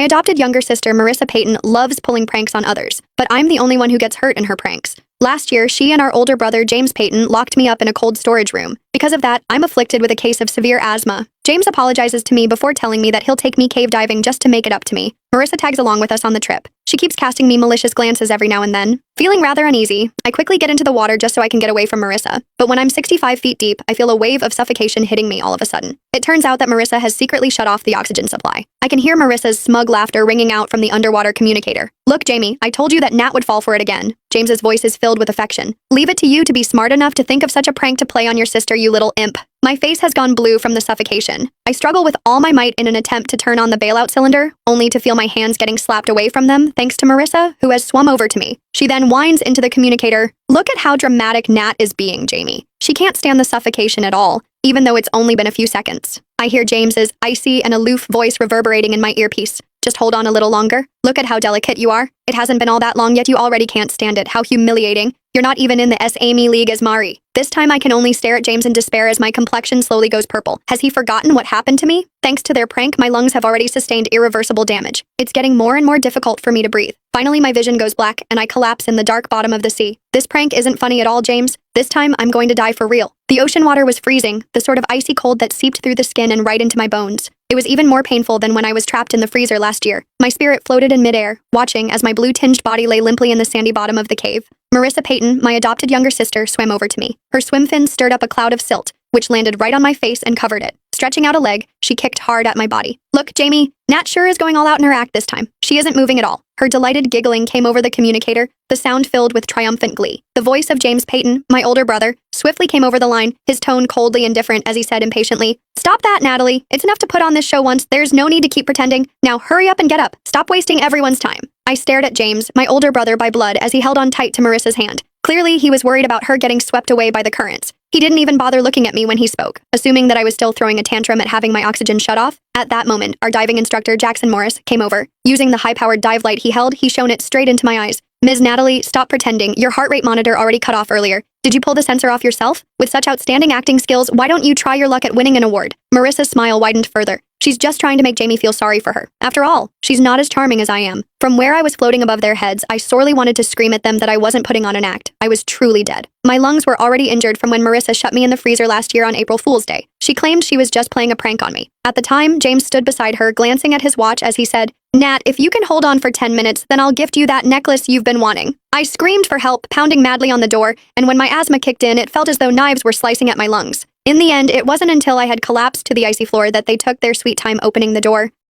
My adopted younger sister, Marissa Payton, loves pulling pranks on others, but I'm the only one who gets hurt in her pranks. Last year, she and our older brother, James Payton, locked me up in a cold storage room. Because of that, I'm afflicted with a case of severe asthma. James apologizes to me before telling me that he'll take me cave diving just to make it up to me. Marissa tags along with us on the trip. She keeps casting me malicious glances every now and then. Feeling rather uneasy, I quickly get into the water just so I can get away from Marissa. But when I'm 65 feet deep, I feel a wave of suffocation hitting me all of a sudden. It turns out that Marissa has secretly shut off the oxygen supply. I can hear Marissa's smug laughter ringing out from the underwater communicator. Look, Jamie, I told you that Nat would fall for it again. James's voice is filled with affection. Leave it to you to be smart enough to think of such a prank to play on your sister, you little imp. My face has gone blue from the suffocation. I struggle with all my might in an attempt to turn on the bailout cylinder, only to feel my hands getting slapped away from them thanks to Marissa, who has swum over to me. She then whines into the communicator, "Look at how dramatic Nat is being, Jamie. She can't stand the suffocation at all, even though it's only been a few seconds." I hear James's icy and aloof voice reverberating in my earpiece. "Just hold on a little longer. Look at how delicate you are. It hasn't been all that long yet you already can't stand it. How humiliating. You're not even in the S-Amy League as Mari." This time I can only stare at James in despair as my complexion slowly goes purple. Has he forgotten what happened to me? Thanks to their prank, my lungs have already sustained irreversible damage. It's getting more and more difficult for me to breathe. Finally, my vision goes black and I collapse in the dark bottom of the sea. This prank isn't funny at all, James. This time, I'm going to die for real. The ocean water was freezing, the sort of icy cold that seeped through the skin and right into my bones. It was even more painful than when I was trapped in the freezer last year. My spirit floated in midair, watching as my blue-tinged body lay limply in the sandy bottom of the cave. Marissa Payton, my adopted younger sister, swam over to me. Her swim fins stirred up a cloud of silt, which landed right on my face and covered it. Stretching out a leg, she kicked hard at my body. "Look, Jamie, Nat sure is going all out in her act this time. She isn't moving at all." Her delighted giggling came over the communicator, the sound filled with triumphant glee. The voice of James Payton, my older brother, swiftly came over the line, his tone coldly indifferent as he said impatiently, "Stop that, Natalie. It's enough to put on this show once. There's no need to keep pretending. Now hurry up and get up. Stop wasting everyone's time." I stared at James, my older brother by blood, as he held on tight to Marissa's hand. Clearly, he was worried about her getting swept away by the currents. He didn't even bother looking at me when he spoke, assuming that I was still throwing a tantrum at having my oxygen shut off. At that moment, our diving instructor, Jackson Morris, came over. Using the high-powered dive light he held, he shone it straight into my eyes. "Ms. Natalie, stop pretending. Your heart rate monitor already cut off earlier. Did you pull the sensor off yourself? With such outstanding acting skills, why don't you try your luck at winning an award?" Marissa's smile widened further. She's just trying to make Jamie feel sorry for her. After all, she's not as charming as I am. From where I was floating above their heads, I sorely wanted to scream at them that I wasn't putting on an act. I was truly dead. My lungs were already injured from when Marissa shut me in the freezer last year on April Fool's Day. She claimed she was just playing a prank on me. At the time, James stood beside her, glancing at his watch as he said, "Nat, if you can hold on for 10 minutes, then I'll gift you that necklace you've been wanting." I screamed for help, pounding madly on the door, and when my asthma kicked in, it felt as though knives were slicing at my lungs. In the end, it wasn't until I had collapsed to the icy floor that they took their sweet time opening the door.